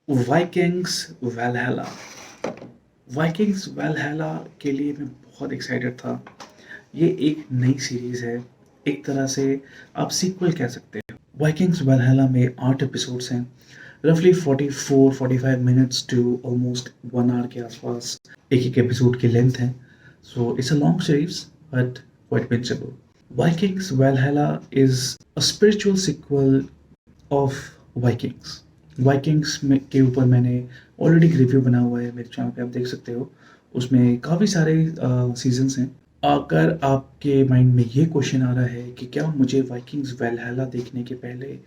Vikings वैलहैला। Vikings वैलहैला के लिए मैं बहुत एक्साइटेड था। ये एक नई सीरीज़ है, एक तरह से आप सीक्वल कह सकते हैं। वाइकिंग्स वैलहैला में 8 एपिसोड्स हैं, रफली 44-45 मिनट्स टू ऑलमोस्ट 1 आवर के आसपास एक-एक एपिसोड की लेंथ है। So it's a long series but quite bingeable. Vikings Valhalla is a spiritual sequel of Vikings. Vikings में के ऊपर मैंने ऑलरेडी एक रिव्यू बना हुआ है मेरे चैनल पे, आप देख सकते हो। उसमें काफ़ी सारे सीजन्स हैं। अगर आपके माइंड में ये क्वेश्चन आ रहा है कि क्या मुझे वाइकिंग्स वैलहैला देखने के पहले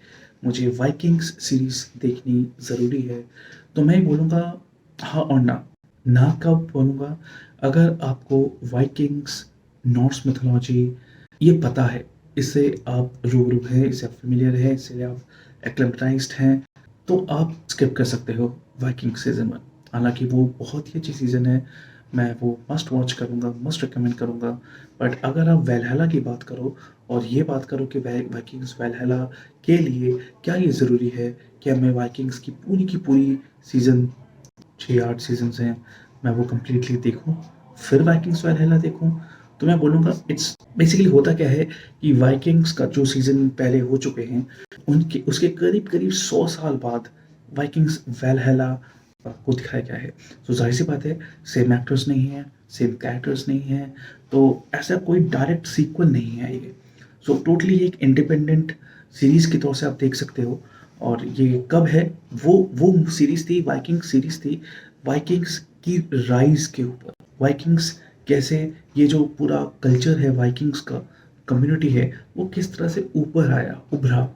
मुझे वाइकिंग्स सीरीज़ देखनी ज़रूरी है, तो मैं बोलूँगा हाँ और ना। ना कब बोलूँगा, अगर आपको वाइकिंग्स, नॉर्स मिथोलॉजी ये पता है, इससे आप रूबरू हैं, इससे आप फ़ेमिलियर हैं, इससे आप एक्लेमेटाइज़्ड हैं, तो आप स्किप कर सकते हो वाइकिंग सीज़न 1। हालाँकि वो बहुत ही अच्छी सीज़न है, मैं वो मस्ट वॉच करूँगा, मस्ट रिकमेंड करूँगा। बट अगर आप वैलहैला की बात करो और ये बात करो कि वाइकिंग्स वैलहैला के लिए क्या ये ज़रूरी है कि मैं वाइकिंग्स की पूरी सीज़न 6-8 सीज़न्स हैं, मैं वो कंप्लीटली देखूँ, फिर वाइकिंग्स वैलहैला देखूँ, तो मैं बोलूँगा इट्स बेसिकली होता क्या है कि वाइकिंग्स का जो सीज़न पहले हो चुके हैं, उनके उसके करीब-करीब 100 साल बाद वाइकिंग्स वैलहैला को दिखाया गया है। तो ज़ाहिर-सी बात है, सेम एक्टर्स नहीं हैं, सेम कैरेक्टर्स नहीं हैं, तो ऐसा कोई डायरेक्ट सीक्वल नहीं है ये। सो टोटली एक इंडिपेंडेंट सीरीज़ के तौर से आप देख सकते हो। और ये कब है, वो सीरीज़ थी, वाइकिंग सीरीज़ थी, वाइकिंग्स की राइज़ के ऊपर। वाइकिंग्स कैसे, ये जो पूरा कल्चर है वाइकिंग्स का, कम्युनिटी है, वो किस तरह से ऊपर आया, उभरा,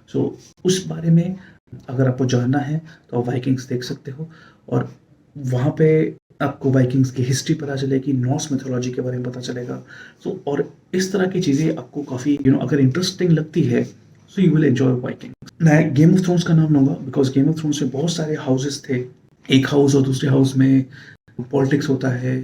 सो उस बारे में अगर आपको जानना है तो आप वाइकिंग्स देख सकते हो। और वहाँ पे आपको वाइकिंग्स की हिस्ट्री पता चलेगी, नॉर्स मिथोलॉजी के बारे में पता चलेगा। सो और इस तरह की चीज़ें आपको काफ़ी अगर इंटरेस्टिंग लगती है, so you will enjoy Viking. मैं गेम ऑफ थ्रोन्स का नाम लूँगा बिकॉज़ गेम ऑफ थ्रोन्स में बहुत सारे हाउसेस थे। एक हाउस और दूसरे हाउस में पॉलिटिक्स होता है,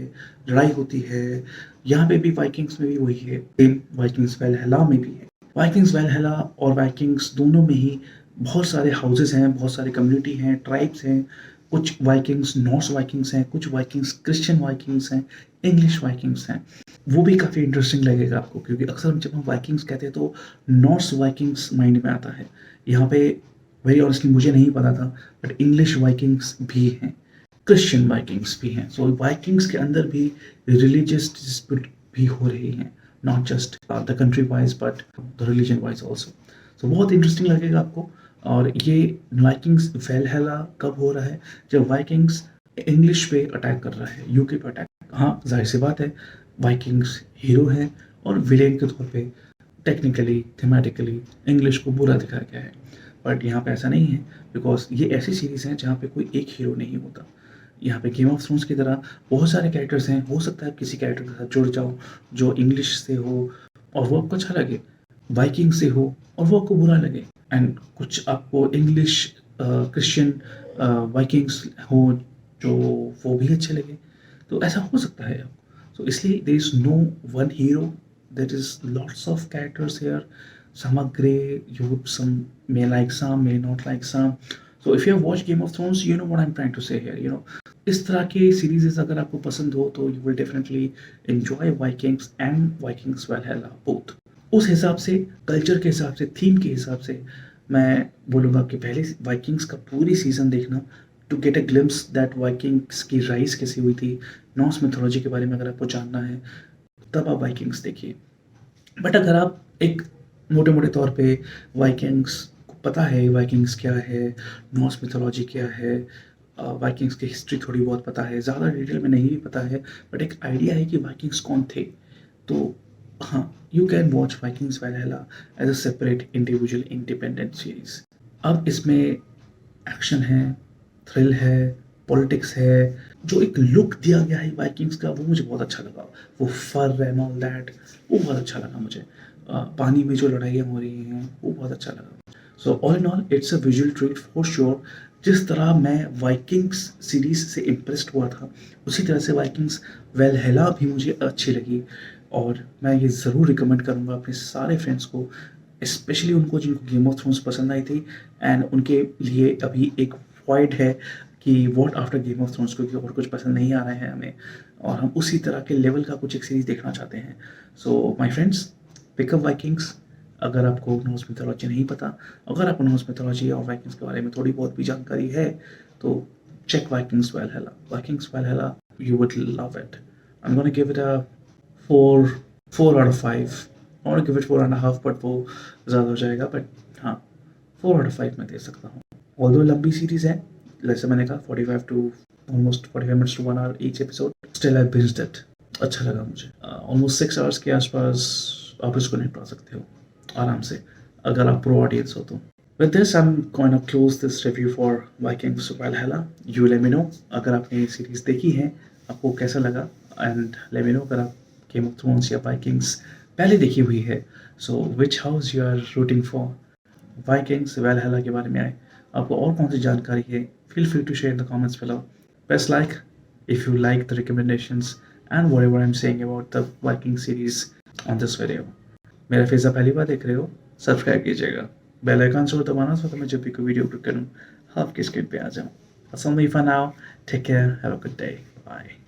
लड़ाई होती है। यहाँ पे भी वाइकिंग्स में भी वही है, सेम वाइकिंग्स वैलहैला में भी है। वाइकिंग्स वैलहैला और वाइकिंग्स दोनों में ही बहुत सारे हाउसेस हैं, बहुत सारी कम्युनिटी हैं, ट्राइब्स हैं। कुछ वाइकिंग्स नॉर्स वाइकिंग्स हैं, कुछ वाइकिंग्स क्रिश्चियन वाइकिंग्स हैं, इंग्लिश वाइकिंग्स हैं। वो भी काफ़ी इंटरेस्टिंग लगेगा आपको, क्योंकि अक्सर जब हम वाइकिंग्स कहते हैं तो नॉर्स वाइकिंग्स माइंड में आता है। यहाँ पे वेरी ऑनेस्टली मुझे नहीं पता था, बट इंग्लिश वाइकिंग्स भी हैं, क्रिश्चियन वाइकिंग्स भी हैं। सो वाइकिंग्स के अंदर भी रिलीजियस डिस्प्यूट भी हो रही हैं, not just the country wise but the religion wise also. So बहुत इंटरेस्टिंग लगेगा आपको। और ये वाइकिंग्स वैलहैला कब हो रहा है, जब वाइकिंग्स इंग्लिश पे अटैक कर रहा है, यूके पे अटैक। हाँ, जाहिर सी बात है, वाइकिंग्स हीरो हैं और विलेन के तौर पे टेक्निकली, थीमेटिकली इंग्लिश को बुरा दिखाया गया है। बट यहाँ पे ऐसा नहीं है, बिकॉज ये ऐसी सीरीज़ है जहाँ पे कोई एक हीरो नहीं होता। यहाँ पे गेम ऑफ थ्रोन्स की तरह बहुत सारे कैरेक्टर्स हैं, हो सकता है आप किसी कैरेक्टर के साथ जुड़ जाओ जो इंग्लिश से हो और वो आपको अच्छा लगे, वाइकिंग से हो और वो आपको बुरा लगे, एंड कुछ आपको इंग्लिश क्रिश्चियन वाइकिंग्स हो जो वो भी अच्छे लगे। तो ऐसा हो सकता है। सो इसलिए there is no one hero, there is lots of characters here. Some are grey, some may like some, may not like some. So if you have watched Game of Thrones, you know what I'm trying to say here. इस तरह के सीरीजेस अगर आपको पसंद हो तो you will definitely enjoy Vikings and Vikings Valhalla both. उस हिसाब से, कल्चर के हिसाब से, थीम के हिसाब से मैं बोलूँगा कि पहले वाइकिंग्स का पूरी सीजन देखना, to get a glimpse that Vikings की राइज कैसी हुई थी, नॉर्स मिथोलॉजी के बारे में अगर आपको जानना है, तब आप वाइकिंग्स देखिए। बट अगर आप एक मोटे मोटे तौर पे वाइकिंग्स को पता है, वाइकिंग्स क्या है, नॉर्स मिथोलॉजी क्या है, वाइकिंग्स की हिस्ट्री थोड़ी बहुत पता है, ज़्यादा डिटेल में नहीं भी पता है, बट एक आइडिया है कि वाइकिंग्स कौन थे, तो हाँ, you can watch Vikings Valhalla as a separate individual independent series. अब इसमें एक्शन है, थ्रिल है, पॉलिटिक्स है, जो एक लुक दिया गया है वाइकिंग्स का, वो मुझे बहुत अच्छा लगा। वो फर एंड ऑल दैट, वो बहुत अच्छा लगा मुझे। पानी में जो लड़ाइयाँ हो रही हैं वो बहुत अच्छा लगा। So all in all it's a visual treat for sure. जिस तरह मैं वाइकिंग्स सीरीज से इम्प्रेस्ड हुआ था, उसी तरह से वाइकिंग्स वैलहैला भी मुझे अच्छी लगी। और मैं ये ज़रूर रिकमेंड करूँगा अपने सारे फ्रेंड्स को, स्पेशली उनको जिनको गेम ऑफ थ्रोन्स पसंद आई थी, एंड उनके लिए अभी एक वॉइड है कि what after game of thrones, क्योंकि और कुछ पसंद नहीं आ रहे हैं हमें और हम उसी तरह के लेवल का कुछ एक सीरीज़ देखना चाहते हैं। So my friends, pickup Vikings. अगर आपको नॉर्स मिथोलॉजी नहीं पता, अगर आपको नॉर्स मिथोलॉजी और वाइकिंग्स के बारे में थोड़ी बहुत भी जानकारी है, तो check Vikings Valhalla. Vikings Valhalla, you would love it. I'm gonna give it a 4 out of 5. I want to give it 4.5, but वो ज़्यादा हो जाएगा, but हाँ 4 out of 5 मैं दे सकता हूँ। Although लंबी सीरीज है, जैसे मैंने कहा 45 to almost 45 minutes to 1 hour each episode, still I binged it. अच्छा लगा मुझे। Almost 6 hours के आसपास आप इसको निपटा सकते हो आराम से, अगर आप प्रो ऑडियंस हो तो। With this, I'm going to close this review for Vikings Valhalla. You let me know अगर आपने ये सीरीज देखी है, आपको कैसा लगा, and let me know अगर आप Game of Thrones या Vikings पहले देखी हुई है, so which house you are rooting for, Vikings Valhalla के बारे में आए, आपको और कौन सी जानकारी है, feel free to share in the comments below. Press like if you like the recommendations and whatever I'm saying about the Viking series on this video. मेरा फेस आप पहली बार देख रहे हो, सब्सक्राइब कीजिएगा, बेल आइकन से दबाना तो मैं जब भी कोई वीडियो अपलोड करूँ आपकी स्क्रीन पे आ जाऊँ। That's all me for now. Take care. Have a good day. Bye.